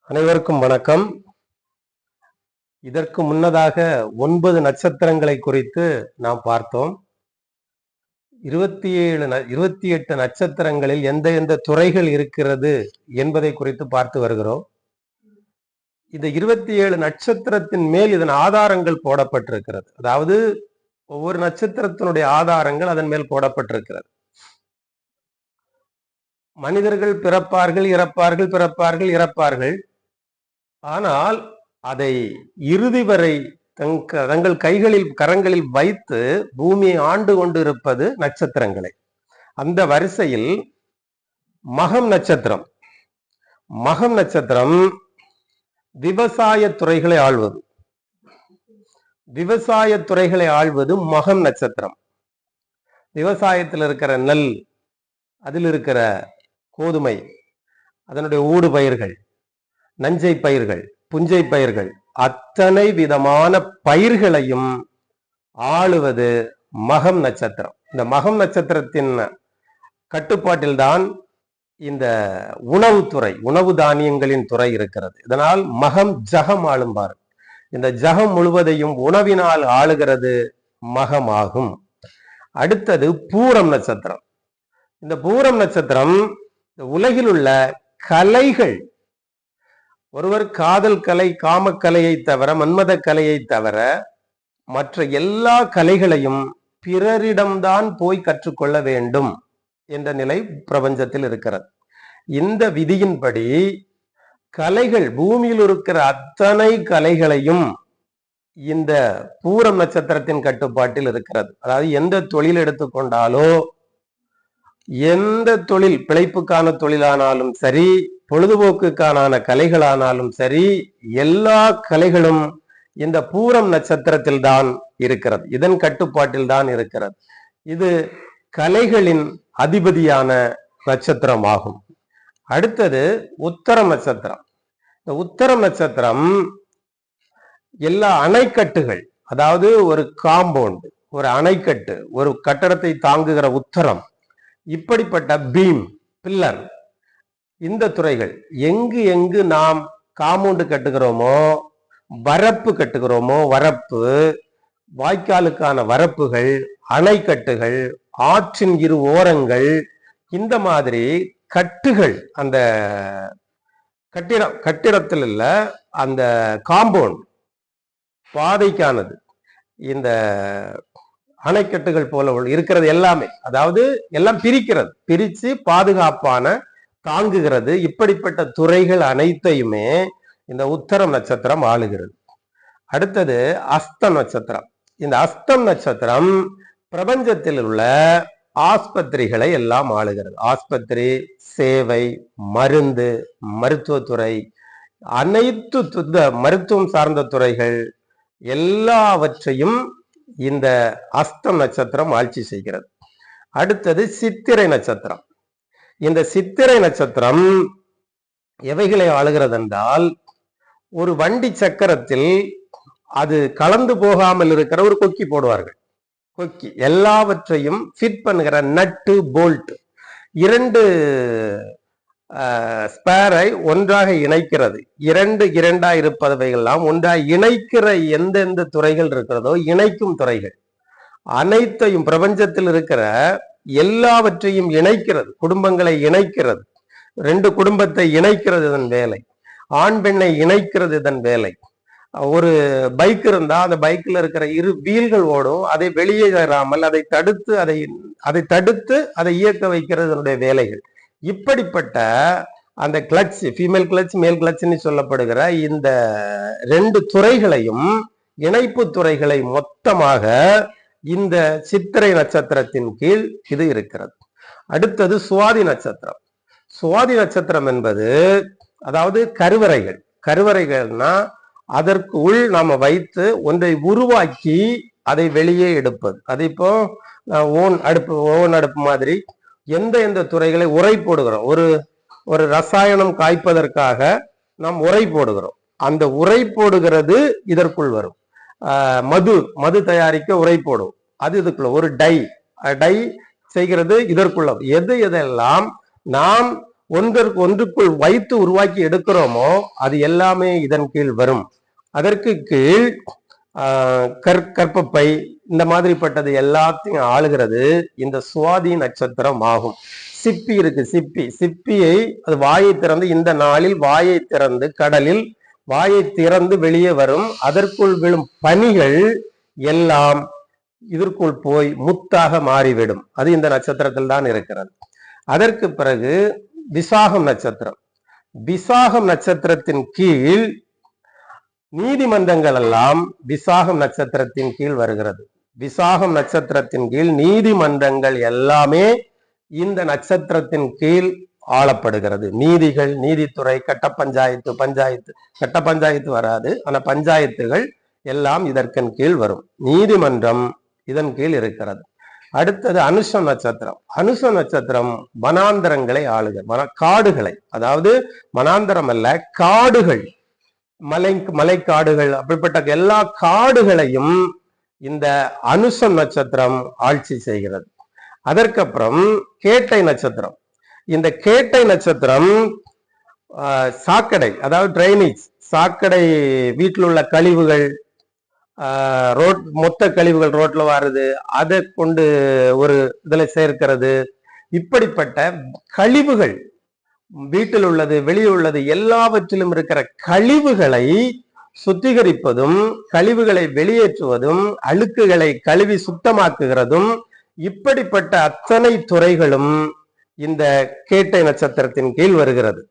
அனைவருக்கும் வணக்கம். இதற்கு முன்னதாக 9 நட்சத்திரங்களை குறித்து நாம் பார்த்தோம். 28 நட்சத்திரங்களில் எந்த எந்த துறைகள் இருக்கிறது என்பதை குறித்து பார்த்து வருகிறோம். இந்த 27 நட்சத்திரத்தின் மேல் இதன் ஆதாரங்கள் போடப்பட்டிருக்கிறது. அதாவது ஒவ்வொரு நட்சத்திரத்தினுடைய ஆதாரங்கள் அதன் மேல் போடப்பட்டிருக்கிறது. மனிதர்கள் பிறப்பார்கள், இறப்பார்கள், பிறப்பார்கள், இறப்பார்கள். ஆனால் அதை இறுதி வரை தங்கள் கைகளில் கரங்களில் வைத்து பூமியை ஆண்டு கொண்டு இருப்பது நட்சத்திரங்களை. அந்த வரிசையில் மகம் நட்சத்திரம் விவசாய துறைகளை ஆள்வது. மகம் நட்சத்திரம். விவசாயத்தில் இருக்கிற நெல், அதில் இருக்கிற கோதுமை, அதனுடைய ஊடு பயிர்கள், நஞ்சை பயிர்கள், புஞ்சை பயிர்கள், அத்தனை விதமான பயிர்களையும் ஆளுவது மகம் நட்சத்திரம். இந்த மகம் நட்சத்திரத்தின் கட்டுப்பாட்டில்தான் இந்த உணவுத்துறை, உணவு தானியங்களின் துறை இருக்கிறது. இதனால் மகம் ஜகம் ஆளும்பார். இந்த ஜகம் முழுவதையும் உணவினால் ஆளுகிறது மகமாகும். அடுத்தது பூரம் நட்சத்திரம். இந்த பூரம் நட்சத்திரம் உலகில் உள்ள கலைகள், ஒருவர் காதல் கலை, காமக்கலையை தவிர, மன்மத கலையை தவிர மற்ற எல்லா கலைகளையும் பிறரிடம்தான் போய் கற்றுக்கொள்ள வேண்டும் என்ற நிலை பிரபஞ்சத்தில் இருக்கிறது. இந்த விதியின்படி கலைகள், பூமியில் இருக்கிற அத்தனை கலைகளையும் இந்த பூரம் நட்சத்திரத்தின் கட்டுப்பாட்டில் இருக்கிறது. அதாவது எந்த தொழில் எடுத்துக்கொண்டாலோ, எந்த தொழில், பிழைப்புக்கான தொழிலானாலும் சரி, பொழுதுபோக்குக்கான கலைகளானாலும் சரி, எல்லா கலைகளும் இந்த பூரம் நட்சத்திரத்தில் தான் இருக்கிறது. இதன் கட்டுப்பாட்டில் தான் இருக்கிறது. இது கலைகளின் அதிபதியான நட்சத்திரம் ஆகும். அடுத்தது உத்தரம் நட்சத்திரம். இந்த உத்தரம் நட்சத்திரம் எல்லா அணைக்கட்டுகள், அதாவது ஒரு காம்பவுண்ட், ஒரு அணைக்கட்டு, ஒரு கட்டடத்தை தாங்குகிற உத்தரம், இப்படிப்பட்ட பீம், பில்லர், இந்த துறைகள் எங்கு எங்கு நாம் காம்பவுண்டு கட்டுகிறோமோ, வரப்பு கட்டுகிறோமோ, வரப்பு, வாய்க்காலுக்கான வரப்புகள், அணைக்கட்டுகள், ஆற்றின் இரு ஓரங்கள், இந்த மாதிரி கட்டுகள், அந்த கட்டிடத்தில் இல்ல, அந்த காம்பவுண்ட் பாதைக்கானது, இந்த அணைக்கட்டுகள் போல இருக்கிறது எல்லாமே. அதாவது எல்லாம் பிரிச்சு பாதுகாப்பான தாங்குகிறது. இப்படிப்பட்ட துறைகள் அனைத்தையுமே இந்த உத்தரம் நட்சத்திரம் ஆளுகிறது. அடுத்தது அஸ்தம் நட்சத்திரம். இந்த அஸ்தம் நட்சத்திரம் பிரபஞ்சத்தில் உள்ள ஆஸ்பத்திரிகளை எல்லாம் ஆளுகிறது. ஆஸ்பத்திரி, சேவை, மருந்து, மருத்துவத்துறை, அனைத்து மருத்துவம் சார்ந்த துறைகள் எல்லாவற்றையும் இந்த அஸ்தம் நட்சத்திரம் ஆட்சி செய்கிறது. அடுத்தது சித்திரை நட்சத்திரம். இந்த சித்திரை நட்சத்திரம் எவைகளை ஆளுகிறது என்றால், ஒரு வண்டி சக்கரத்தில் அது கலந்து போகாமல் இருக்கிற ஒரு கொக்கி போடுவார்கள். கொக்கி எல்லாவற்றையும் ஃபிட் பண்ணுகிற நட்டு, போல்ட், 2 ஸ்பேரை ஒன்றாக இணைக்கிறது. 2 இருப்பவைகள்லாம் ஒன்றாக இணைக்கிற எந்தெந்த துறைகள் இருக்கிறதோ, இணைக்கும் துறைகள் அனைத்தையும், பிரபஞ்சத்தில் இருக்கிற எல்லாவற்றையும் இணைக்கிறது. குடும்பங்களை இணைக்கிறது, 2 குடும்பத்தை இணைக்கிறது இதன் வேலை. ஆண் பெண்ணை இணைக்கிறது இதன் வேலை. ஒரு பைக் இருந்தா அந்த பைக்ல இருக்கிற 2 வீல்கள் ஓடும், அதை வெளியே வராமல் அதை தடுத்து அதை இயக்க வைக்கிறது இதனுடைய வேலைகள். இப்படிப்பட்ட அந்த கிளட்ச், ஃபீமேல் கிளட்ச், மேல் கிளட்ச்னு சொல்லப்படுகிற இந்த 2 துறைகளையும், இணைப்பு துறைகளை மொத்தமாக இந்த சித்திரை நட்சத்திரத்தின் கீழ் இது இருக்கிறது. அடுத்தது சுவாதி நட்சத்திரம். சுவாதி நட்சத்திரம் என்பது, அதாவது கருவறைகள்னா அதற்கு உள் நாம வைத்து ஒன்றை உருவாக்கி அதை வெளியே எடுப்பது. அது இப்போ ஓவன் அடுப்பு மாதிரி எந்த துறைகளை உரை போடுகிறோம். ஒரு ரசாயனம் காய்ப்பதற்காக நாம் உரை போடுகிறோம். அந்த உரை போடுகிறது இதற்குள் வரும். மது தயாரிக்க உரை போடும், அது இதுக்குள்ள. ஒரு டை செய்கிறது இதற்குள்ள. எதெல்லாம் நாம் ஒன்றுக்குள் வைத்து உருவாக்கி எடுக்கிறோமோ அது எல்லாமே இதன் கீழ் வரும். அதற்கு கீழ் கற்பப்பை இந்த மாதிரிப்பட்டது எல்லாத்தையும் ஆளுகிறது இந்த சுவாதி நட்சத்திரம் ஆகும். சிப்பி இருக்கு, சிப்பியை அது வாயை திறந்து இந்த நாளில் வாயை திறந்து கடலில் வாயை திறந்து வெளியே வரும். அதற்குள் விழும் பனிகள் எல்லாம் இதற்குள் போய் முத்தாக மாறிவிடும். அது இந்த நட்சத்திரத்தில் தான் இருக்கிறது. அதற்கு பிறகு விசாகம் நட்சத்திரம். விசாகம் நட்சத்திரத்தின் கீழ் நீதிமன்றங்கள் எல்லாம் விசாகம் நட்சத்திரத்தின் கீழ் வருகிறது. விசாகம் நட்சத்திரத்தின் கீழ் நீதிமன்றங்கள் எல்லாமே இந்த நட்சத்திரத்தின் கீழ் ஆளப்படுகிறது. நீதிகள், நீதித்துறை, கட்ட பஞ்சாயத்து வராது, ஆனா பஞ்சாயத்துகள் எல்லாம் இதற்கின் கீழ் வரும். நீதிமன்றம் இதன் கீழ் இருக்கிறது. அடுத்தது அனுஷம் நட்சத்திரம். அனுஷ நட்சத்திரம் வனாந்தரங்களை ஆளுக, காடுகளை, அதாவது வனாந்தரம் அல்ல, காடுகள், மலைக்காடுகள், அப்படிப்பட்ட எல்லா காடுகளையும் இந்த அனுஷம் நட்சத்திரம் ஆட்சி செய்கிறது. அதற்கப்புறம் கேட்டை நட்சத்திரம். இந்த கேட்டை நட்சத்திரம் சாக்கடை, அதாவது டிரைனேஜ், சாக்கடை, வீட்டில் உள்ள கழிவுகள், மொத்த கழிவுகள் ரோட்ல வருது, அதை கொண்டு ஒரு இதுல சேர்க்கிறது. இப்படிப்பட்ட கழிவுகள், வீட்டில் உள்ளது, வெளியே உள்ளது, எல்லாவற்றிலும் இருக்கிற கழிவுகளை சுத்திகரிப்பதும், கழிவுகளை வெளியேற்றுவதும், அழுக்குகளை கழுவி சுத்தமாக்குகிறதும், இப்படிப்பட்ட அத்தனை துறைகளும் இந்த கேட்டை நட்சத்திரத்தின் கீழ் வருகிறது.